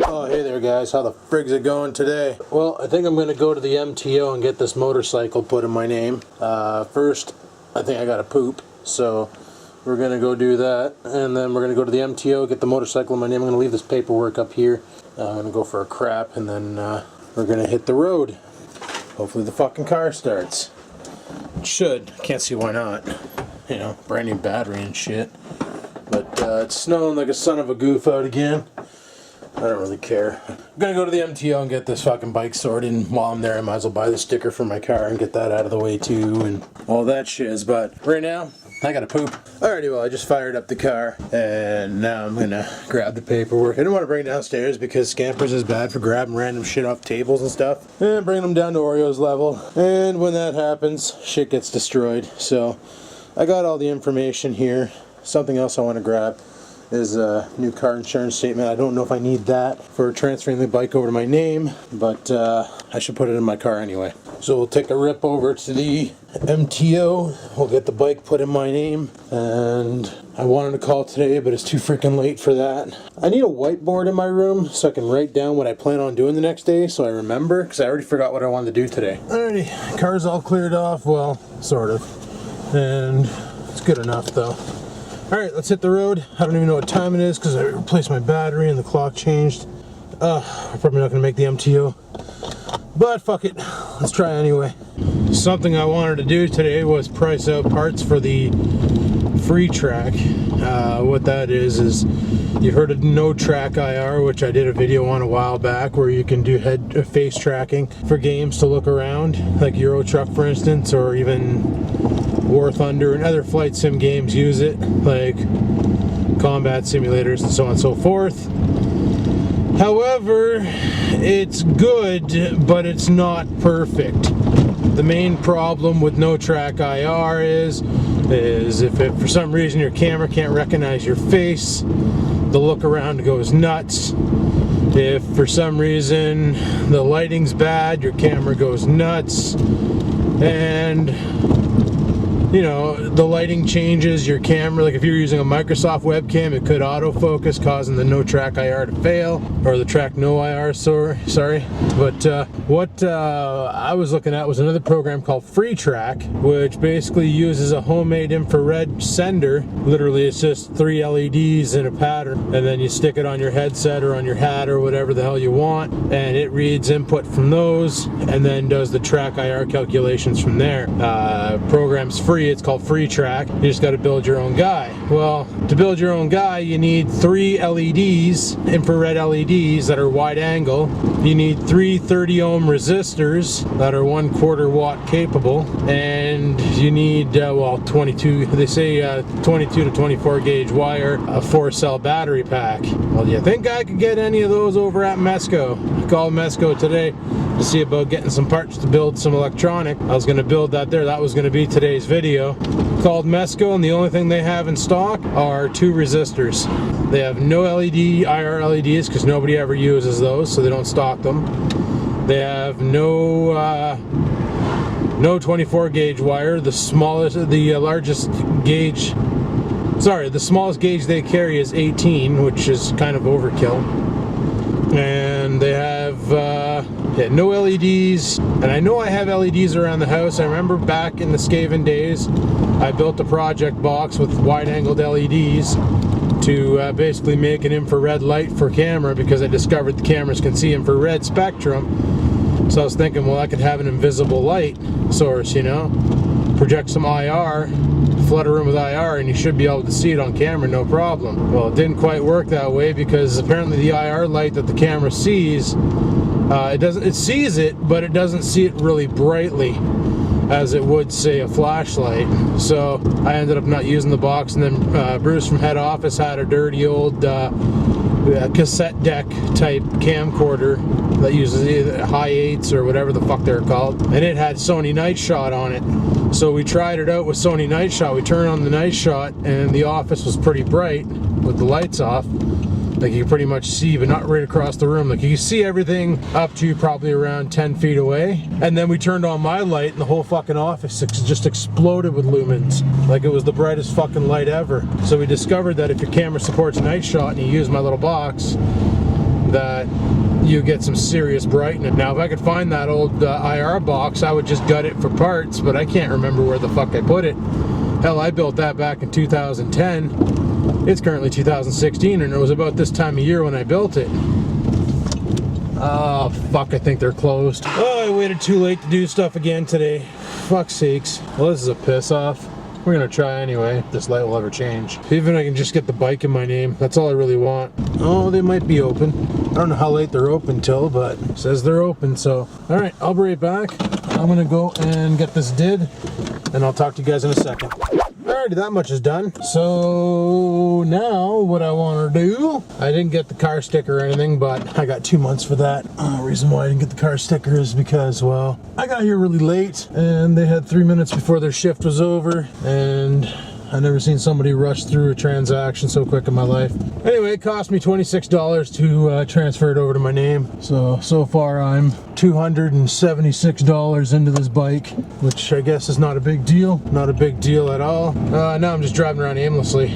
Oh, hey there guys, how the frig's it going today? Well, I think I'm going to go to the MTO and get this motorcycle put in my name. First, I think I gotta poop, so we're going to go do that, and then we're going to go to the MTO, get the motorcycle in my name. I'm going to leave this paperwork up here. I'm going to go for a crap, and then we're going to hit the road. Hopefully the fucking car starts. It should. Can't see why not. You know, brand new battery and shit. But it's snowing like a son of a goof out again. I don't really care. I'm gonna go to the MTO and get this fucking bike sorted, and while I'm there I might as well buy the sticker for my car and get that out of the way too and all that shiz. But right now, I gotta poop. Alrighty, well I just fired up the car and now I'm gonna grab the paperwork. I didn't want to bring it downstairs because Scampers is bad for grabbing random shit off tables and stuff and bringing them down to Oreo's level. And when that happens, shit gets destroyed. So I got all the information here. Something else I want to grab is a new car insurance statement. I don't know if I need that for transferring the bike over to my name, but I should put it in my car anyway. So we'll take a rip over to the MTO, we'll get the bike put in my name, and I wanted to call today, but it's too freaking late for that. I need a whiteboard in my room so I can write down what I plan on doing the next day so I remember, because I already forgot what I wanted to do today. Alrighty, car's all cleared off, well, sort of, and it's good enough though. Alright, let's hit the road. I don't even know what time it is because I replaced my battery and the clock changed. I'm probably not going to make the MTO. But fuck it, let's try anyway. Something I wanted to do today was price out parts for the free track. What that is you've heard of No Track IR, which I did a video on a while back, where you can do face tracking for games to look around, like Euro Truck for instance, or even War Thunder and other flight sim games use it, like combat simulators and so on and so forth. However, it's good, but it's not perfect. The main problem with No Track IR is if for some reason your camera can't recognize your face, the look around goes nuts. If for some reason the lighting's bad, your camera goes nuts. And you know, the lighting changes your camera. Like if you're using a Microsoft webcam, it could autofocus, causing the No Track IR to fail, or the Track No IR, sorry. But what I was looking at was another program called Free Track, which basically uses a homemade infrared sender. Literally, it's just 3 LEDs in a pattern, and then you stick it on your headset or on your hat or whatever the hell you want, and it reads input from those, and then does the Track IR calculations from there. Program's free. It's called Free Track. You just got to build your own guy. Well, to build your own guy, you need 3 LEDs, infrared LEDs that are wide angle. You need 3 30 ohm resistors that are 1/4 watt capable, and you need well, 22. They say 22 to 24 gauge wire, a 4-cell battery pack. Well, do you think I could get any of those over at Mesco? I called Mesco today to see about getting some parts to build some electronic. I was going to build that there. That was going to be today's video. Called Mesco, and the only thing they have in stock are 2 resistors. They have no LED IR LEDs because nobody ever uses those, so they don't stock them. They have no 24 gauge wire. The smallest gauge they carry is 18, which is kind of overkill. And they have no LEDs, and I know I have LEDs around the house. I remember back in the Skaven days, I built a project box with wide-angled LEDs to basically make an infrared light for camera, because I discovered the cameras can see infrared spectrum. So I was thinking, well, I could have an invisible light source, you know, project some IR, flood a room with IR, and you should be able to see it on camera, no problem. Well, it didn't quite work that way, because apparently the IR light that the camera sees, it sees it, but it doesn't see it really brightly as it would, say, a flashlight. So I ended up not using the box, and then Bruce from head office had a dirty old cassette deck type camcorder that uses either high 8s or whatever the fuck they're called, and it had Sony Night Shot on it. So we tried it out with Sony Night Shot. We turned on the Night Shot, and the office was pretty bright with the lights off. Like you can pretty much see, but not right across the room. Like you can see everything up to probably around 10 feet away. And then we turned on my light, and the whole fucking office just exploded with lumens. Like it was the brightest fucking light ever. So we discovered that if your camera supports Night Shot and you use my little box, that you get some serious brightness. Now, if I could find that old IR box, I would just gut it for parts, but I can't remember where the fuck I put it. Hell, I built that back in 2010. It's currently 2016, and it was about this time of year when I built it. Oh, fuck, I think they're closed. Oh, I waited too late to do stuff again today. Fuck's sakes. Well, this is a piss off. We're gonna try anyway, if this light will ever change. Even if I can just get the bike in my name, that's all I really want. Oh, they might be open. I don't know how late they're open till, but it says they're open, so. All right, I'll be right back. I'm gonna go and get this did, and I'll talk to you guys in a second. Alrighty, that much is done. So now what I want to do, I didn't get the car sticker or anything, but I got 2 months for that. The reason why I didn't get the car sticker is because, well, I got here really late and they had 3 minutes before their shift was over, and I've never seen somebody rush through a transaction so quick in my life. Anyway, it cost me $26 to transfer it over to my name. So far I'm $276 into this bike, which I guess is not a big deal. Not a big deal at all. Now I'm just driving around aimlessly.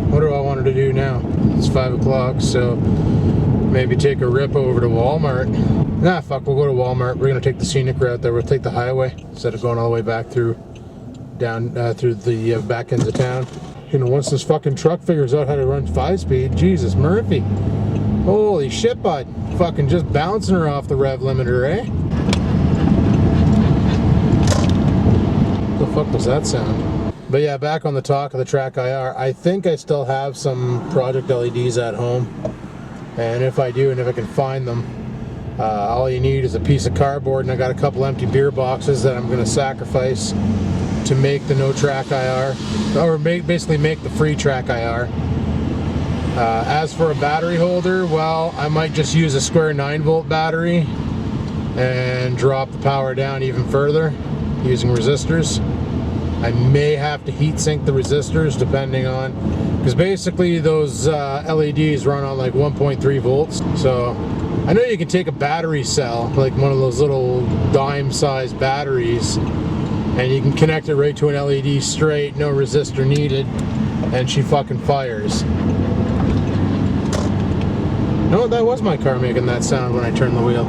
What do I want to do now? It's 5 o'clock, so maybe take a rip over to Walmart. Nah, fuck, we'll go to Walmart. We're gonna take the scenic route there. We'll take the highway instead of going all the way back through through the back ends of town. You know, once this fucking truck figures out how to run 5-speed, Jesus Murphy. Holy shit, bud. Fucking just bouncing her off the rev limiter, eh? What the fuck was that sound? But yeah, back on the talk of the Track IR, I think I still have some project LEDs at home. And if I do, and if I can find them, all you need is a piece of cardboard, and I got a couple empty beer boxes that I'm gonna sacrifice to make the no track IR, or basically make the free track IR. As for a battery holder, well, I might just use a square 9-volt battery and drop the power down even further using resistors. I may have to heat sink the resistors depending on, because basically those LEDs run on like 1.3 volts. So I know you can take a battery cell, like one of those little dime sized batteries, and you can connect it right to an LED straight, no resistor needed, and she fucking fires. No, that was my car making that sound when I turned the wheel.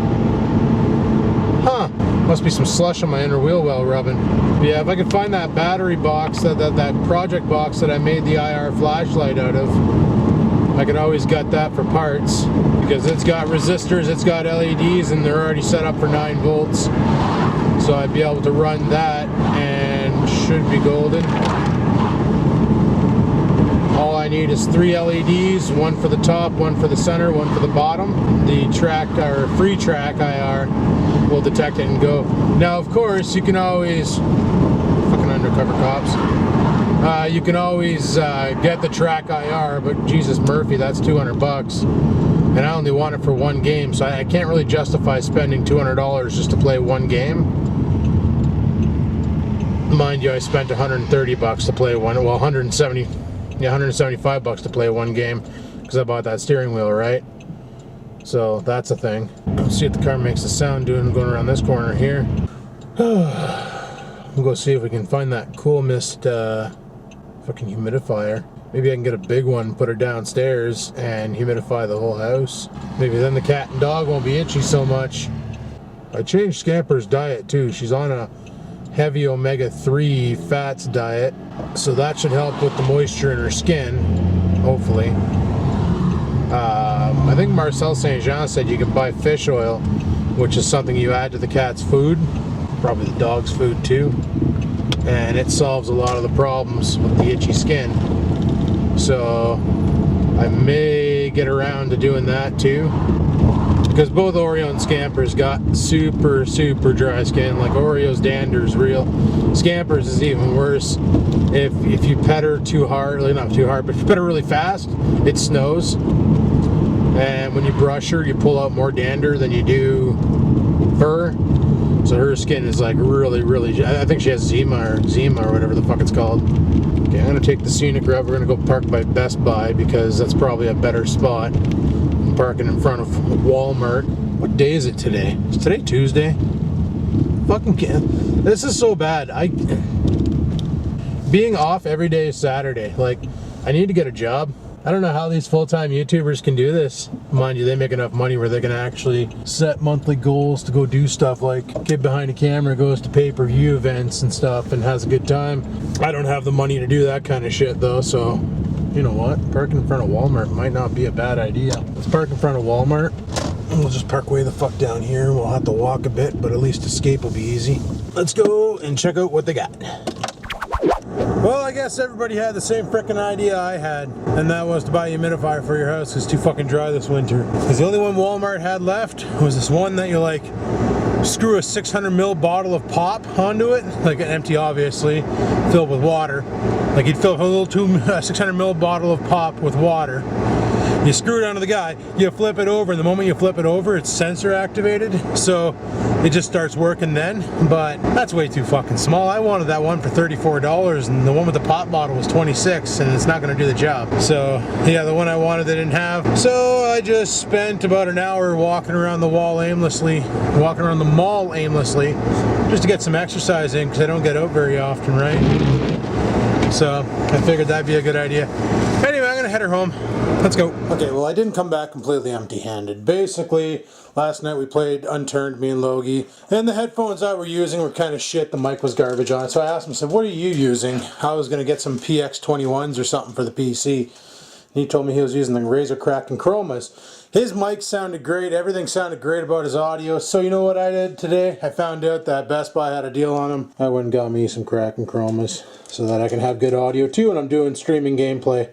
Huh, must be some slush on my inner wheel well rubbing. But yeah, if I could find that battery box, that project box that I made the IR flashlight out of, I could always gut that for parts, because it's got resistors, it's got LEDs, and they're already set up for 9 volts. So I'd be able to run that and should be golden. All I need is 3 LEDs, one for the top, one for the center, one for the bottom. The track, or free track IR, will detect it and go. Now, of course, you can always, fucking undercover cops, you can always get the track IR, but Jesus Murphy, that's 200 bucks. And I only want it for one game, so I can't really justify spending $200 just to play one game. Mind you, I spent 130 bucks to play one, well, 175 bucks to play one game, because I bought that steering wheel, right? So that's a thing. Let's see if the car makes a sound going around this corner here. We'll go see if we can find that Cool Mist fucking humidifier. Maybe I can get a big one, put her downstairs, and humidify the whole house. Maybe then the cat and dog won't be itchy so much. I changed Scamper's diet too. She's on a heavy omega-3 fats diet, so that should help with the moisture in her skin, hopefully. I think Marcel St. Jean said you can buy fish oil, which is something you add to the cat's food, probably the dog's food too, and it solves a lot of the problems with the itchy skin. So I may get around to doing that too, because both Oreo and Scamper's got super dry skin. Like Oreo's dander's real. Scamper's is even worse. If you pet her too hard, really not too hard, but if you pet her really fast, it snows. And when you brush her, you pull out more dander than you do fur. So her skin is like really, I think she has Zima or whatever the fuck it's called. Okay, I'm gonna take the scenic route. We're gonna go park by Best Buy, because that's probably a better spot. I'm parking in front of Walmart. What day is it today? Is today Tuesday? Fucking this is so bad. Being off every day is Saturday. Like, I need to get a job. I don't know how these full-time YouTubers can do this. Mind you, they make enough money where they can actually set monthly goals to go do stuff like get behind a camera, goes to pay-per-view events and stuff and has a good time. I don't have the money to do that kind of shit though, so you know what? Parking in front of Walmart might not be a bad idea. Let's park in front of Walmart. We'll just park way the fuck down here. We'll have to walk a bit, but at least escape will be easy. Let's go and check out what they got. Well, I guess everybody had the same frickin' idea I had, and that was to buy a humidifier for your house. It's too fucking dry this winter. Because the only one Walmart had left was this one that you like screw a 600 ml bottle of pop onto it, like an empty obviously, filled with water. Like you'd fill a little 600 ml bottle of pop with water. You screw it onto the guy, you flip it over, and the moment you flip it over, it's sensor activated, so it just starts working then, but that's way too fucking small. I wanted that one for $34, and the one with the pop bottle was $26, and it's not gonna do the job. So, yeah, the one I wanted they didn't have. So I just spent about an hour walking around the mall aimlessly, just to get some exercise in, because I don't get out very often, right? So I figured that'd be a good idea. Anyway, I'm gonna head her home. Let's go. Okay, well, I didn't come back completely empty-handed. Basically, last night we played Unturned, me and Logie, and the headphones I were using were kind of shit. The mic was garbage on it. So I asked him, I said, what are you using? I was going to get some PX21s or something for the PC. And he told me he was using the Razer Kraken Chromas. His mic sounded great. Everything sounded great about his audio. So you know what I did today? I found out that Best Buy had a deal on them. I went and got me some Kraken Chromas so that I can have good audio too when I'm doing streaming gameplay.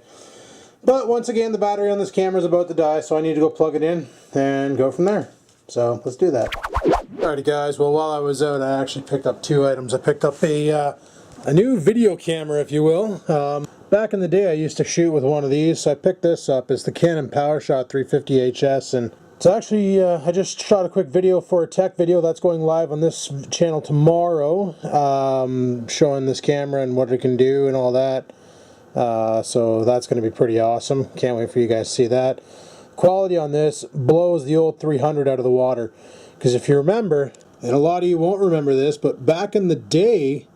But once again, the battery on this camera is about to die, so I need to go plug it in and go from there. So let's do that. Alrighty guys, well while I was out I actually picked up two items. I picked up a new video camera, if you will. Back in the day I used to shoot with one of these, so I picked this up. It's the Canon PowerShot 350HS, and it's actually, I just shot a quick video for a tech video that's going live on this channel tomorrow, showing this camera and what it can do and all that. So that's going to be pretty awesome. Can't wait for you guys to see that. Quality on this blows the old 300 out of the water. Because if you remember, and a lot of you won't remember this, but back in the day,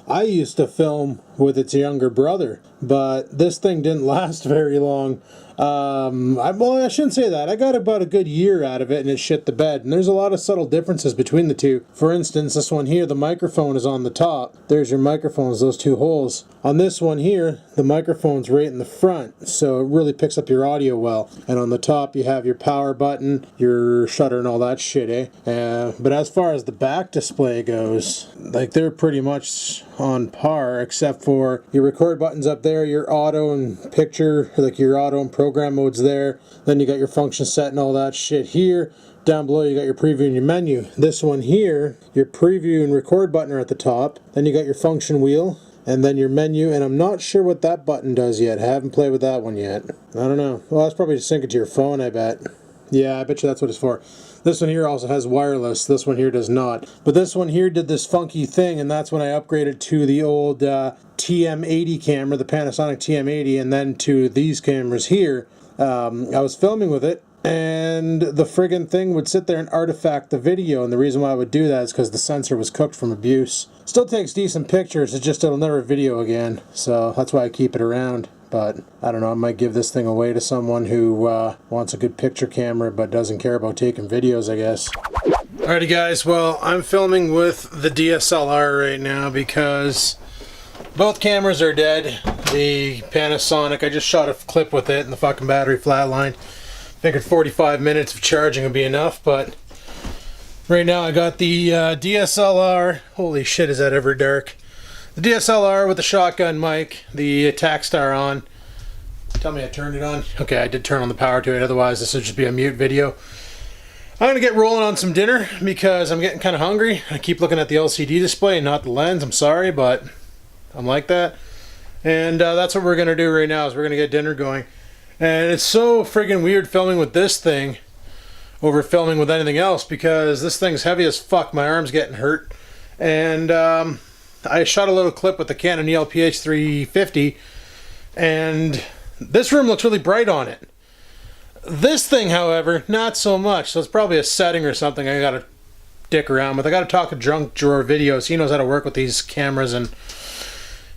I used to film with its younger brother. But this thing didn't last very long. Well, I shouldn't say that. I got about a good year out of it and it shit the bed. And there's a lot of subtle differences between the two. For instance, this one here, the microphone is on the top. There's your microphones, those two holes. On this one here, the microphone's right in the front, so it really picks up your audio well. And on the top, you have your power button, your shutter and all that shit, eh? But as far as the back display goes, like they're pretty much on par, except for your record buttons up there, your auto and picture, like your auto and program modes there. Then you got your function set and all that shit here. Down below you got your preview and your menu. This one here, your preview and record button are at the top. Then you got your function wheel and then your menu, and I'm not sure what that button does yet. I haven't played with that one yet. I don't know. Well, that's probably to sync it to your phone, I bet. Yeah, I bet you that's what it's for. This one here also has wireless. This one here does not. But this one here did this funky thing, and that's when I upgraded to the old TM80 camera, the Panasonic TM80, and then to these cameras here. I was filming with it, and the friggin' thing would sit there and artifact the video, and the reason why I would do that is because the sensor was cooked from abuse. Still takes decent pictures, it's just it'll never video again, so that's why I keep it around. But I don't know, I might give this thing away to someone who wants a good picture camera but doesn't care about taking videos, I guess. Alrighty guys, well I'm filming with the DSLR right now because both cameras are dead. The Panasonic, I just shot a clip with it and the fucking battery flatlined. Figured 45 minutes of charging would be enough, but right now I got the DSLR. Holy shit, is that ever dark. The DSLR with the shotgun mic, the Takstar on. Tell me I turned it on. Okay, I did turn on the power to it, otherwise this would just be a mute video. I'm gonna get rolling on some dinner because I'm getting kind of hungry. I keep looking at the LCD display and not the lens, I'm sorry, but I'm like that. And that's what we're gonna do right now, is we're gonna get dinner going. And it's so friggin' weird filming with this thing over filming with anything else because this thing's heavy as fuck. My arm's getting hurt. And I shot a little clip with the Canon ELPH 350 and this room looks really bright on it. This thing, however, not so much. So it's probably a setting or something I gotta dick around with. I gotta talk to Drunk Drawer Videos. He knows how to work with these cameras and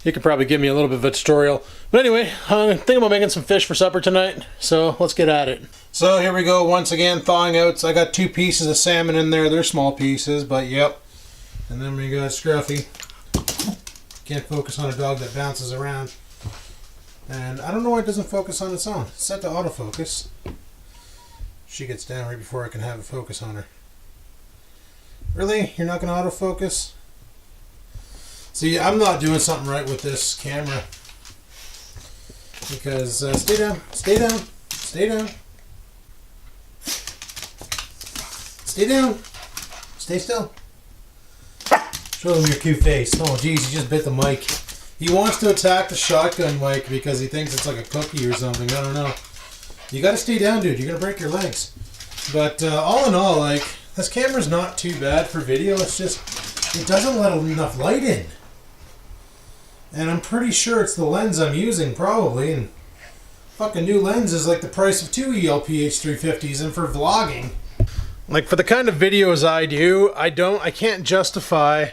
he could probably give me a little bit of a tutorial. But anyway, I'm thinking about making some fish for supper tonight, so let's get at it. So here we go once again, thawing out. So I got 2 pieces of salmon in there. They're small pieces, but yep. And then we got Scruffy. Can't focus on a dog that bounces around. And I don't know why it doesn't focus on its own. It's set to autofocus. She gets down right before I can have a focus on her. Really? You're not going to autofocus? See, I'm not doing something right with this camera. Because, stay down, stay down, stay down. Stay down. Stay still. Show them your cute face. Oh, geez, he just bit the mic. He wants to attack the shotgun mic because he thinks it's like a cookie or something. I don't know. You gotta stay down, dude. You're gonna break your legs. But all in all, like, this camera's not too bad for video. It's just, it doesn't let enough light in. And I'm pretty sure it's the lens I'm using, probably. And fucking new lens is like the price of 2 ELPH 350s. And for vlogging, like for the kind of videos I do, I can't justify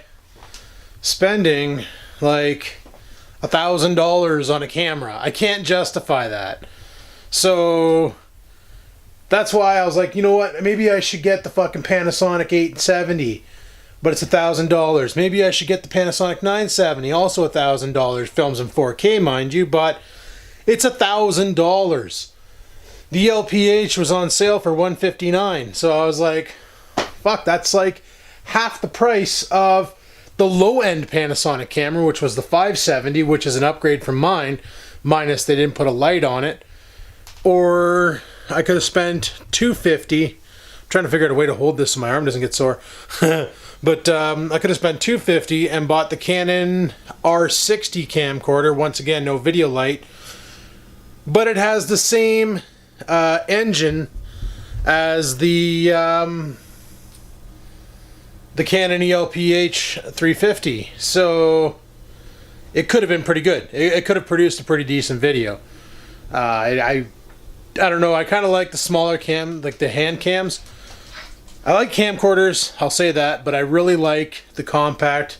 spending like $1,000 on a camera. I can't justify that. So that's why I was like, you know what? Maybe I should get the fucking Panasonic 870, but it's $1,000. Maybe I should get the Panasonic 970, also $1,000. Films in 4K, mind you, but it's $1,000. The LPH was on sale for $159, so I was like, fuck, that's like half the price of the low-end Panasonic camera, which was the 570, which is an upgrade from mine, minus they didn't put a light on it. Or I could have spent $250. I'm trying to figure out a way to hold this so my arm doesn't get sore. But I could have spent $250 and bought the Canon R60 camcorder. Once again, no video light. But it has the same engine as the Canon ELPH 350, so it could have been pretty good. It could have produced a pretty decent video. I don't know. I kind of like the smaller cam, like the hand cams. I like camcorders, I'll say that, but I really like the compact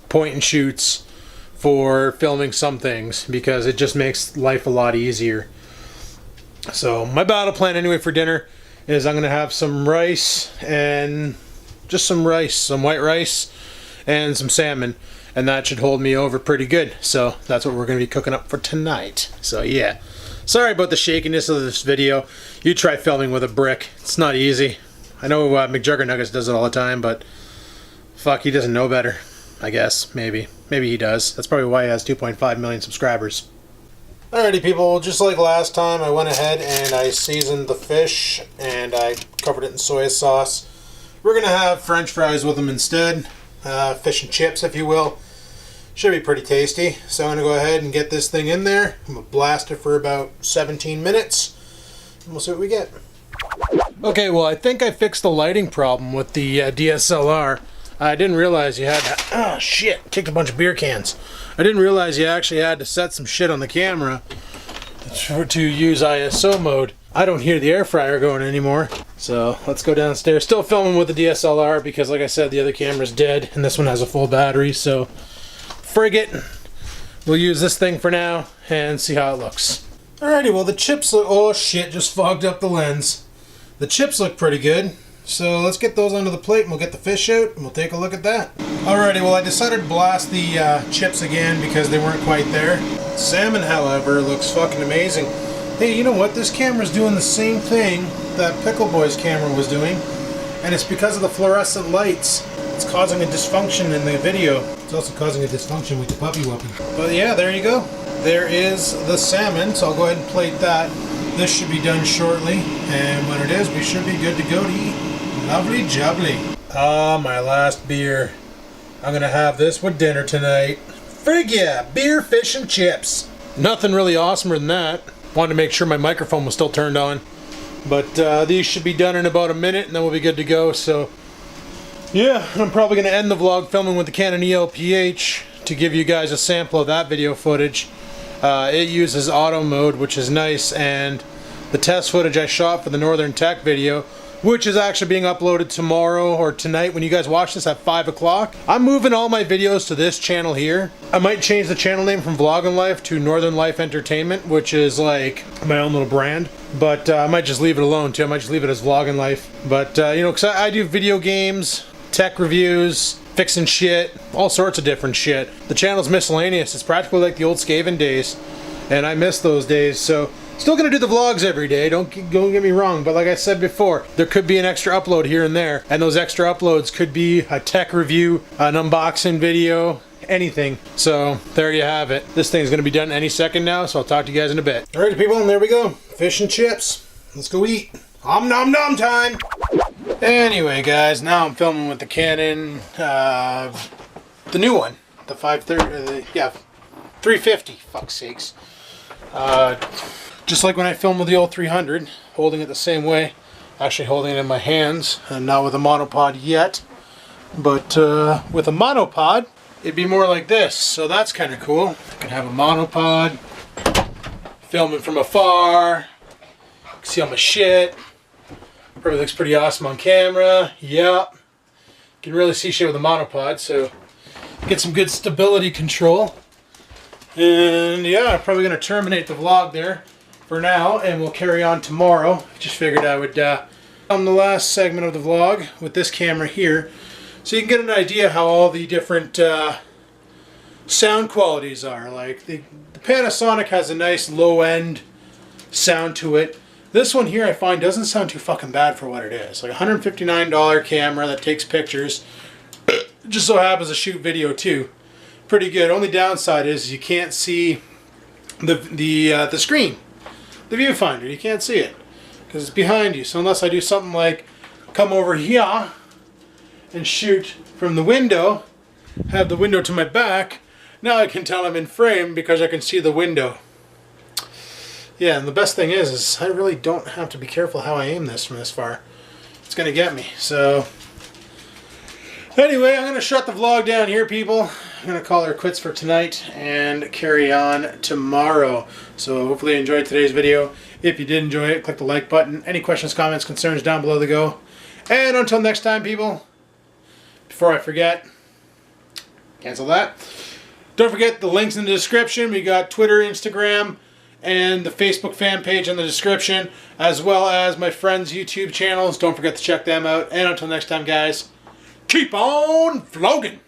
point and shoots for filming some things because it just makes life a lot easier. So my battle plan anyway for dinner is I'm going to have some rice and just some rice, some white rice and some salmon, and that should hold me over pretty good. So that's what we're going to be cooking up for tonight. So yeah, sorry about the shakiness of this video. You try filming with a brick. It's not easy. I know McJuggernuggets does it all the time, but fuck, he doesn't know better, I guess. Maybe he does. That's probably why he has 2.5 million subscribers. Alrighty people, just like last time, I went ahead and I seasoned the fish and I covered it in soy sauce. We're going to have French fries with them instead. Fish and chips, if you will. Should be pretty tasty. So I'm going to go ahead and get this thing in there. I'm going to blast it for about 17 minutes. And we'll see what we get. Okay, well I think I fixed the lighting problem with the DSLR. I didn't realize you had to... Oh shit, kicked a bunch of beer cans. I didn't realize you actually had to set some shit on the camera to use ISO mode. I don't hear the air fryer going anymore. So let's go downstairs. Still filming with the DSLR because like I said, the other camera's dead and this one has a full battery, so frig it. We'll use this thing for now and see how it looks. Alrighty, well the chips look... Oh shit, just fogged up the lens. The chips look pretty good. So let's get those onto the plate and we'll get the fish out and we'll take a look at that. Alrighty, well I decided to blast the chips again because they weren't quite there. Salmon, however, looks fucking amazing. Hey, you know what? This camera's doing the same thing that Pickle Boy's camera was doing, and it's because of the fluorescent lights. It's causing a dysfunction in the video. It's also causing a dysfunction with the puppy whooping. But yeah, there you go. There is the salmon, so I'll go ahead and plate that. This should be done shortly, and when it is, we should be good to go to eat. Lovely jubbly. Ah, my last beer. I'm gonna have this with dinner tonight. Frig yeah, beer, fish, and chips. Nothing really awesomer than that. Wanted to make sure my microphone was still turned on. But these should be done in about a minute, and then we'll be good to go. So, yeah, I'm probably gonna end the vlog filming with the Canon ELPH to give you guys a sample of that video footage. It uses auto mode, which is nice, and the test footage I shot for the Northern Tech video which is actually being uploaded tomorrow or tonight when you guys watch this at 5 o'clock. I'm moving all my videos to this channel here. I might change the channel name from Vloggin Life to Northern Life Entertainment, which is like my own little brand. But I might just leave it alone too. I might just leave it as Vloggin Life. But you know, because I do video games, tech reviews, fixing shit, all sorts of different shit. The channel's miscellaneous. It's practically like the old Skaven days, and I miss those days. So still gonna do the vlogs every day, don't get me wrong, but like I said before, there could be an extra upload here and there, and those extra uploads could be a tech review, an unboxing video, anything. So there you have it. This thing's gonna be done any second now, so I'll talk to you guys in a bit. Alright people, and there we go. Fish and chips. Let's go eat. Om nom nom time! Anyway guys, now I'm filming with the Canon, the new one, the 530, yeah, 350, fuck's sakes. Just like when I filmed with the old 300, holding it the same way, actually holding it in my hands, and not with a monopod yet, but with a monopod, it'd be more like this, so that's kind of cool. I can have a monopod, filming from afar, you can see all my shit. Probably looks pretty awesome on camera. Yep. You can really see shit with a monopod, so get some good stability control. And yeah, I'm probably going to terminate the vlog there for now, and we'll carry on tomorrow. Just figured I would film the last segment of the vlog with this camera here, so you can get an idea how all the different sound qualities are. Like the Panasonic has a nice low-end sound to it. This one here I find doesn't sound too fucking bad for what it is. Like a $159 camera that takes pictures. Just so happens to shoot video too. Pretty good. Only downside is you can't see the screen. The viewfinder. You can't see it. Because it's behind you. So unless I do something like come over here and shoot from the window, have the window to my back, now I can tell I'm in frame because I can see the window. Yeah, and the best thing is I really don't have to be careful how I aim this from this far. It's going to get me. So, anyway, I'm going to shut the vlog down here, people. I'm going to call her quits for tonight and carry on tomorrow. So, hopefully you enjoyed today's video. If you did enjoy it, click the like button. Any questions, comments, concerns down below the go. And until next time, people, before I forget, cancel that. Don't forget the links in the description. We got Twitter, Instagram, and the Facebook fan page in the description, as well as my friends' YouTube channels. Don't forget to check them out. And until next time, guys, keep on vlogging!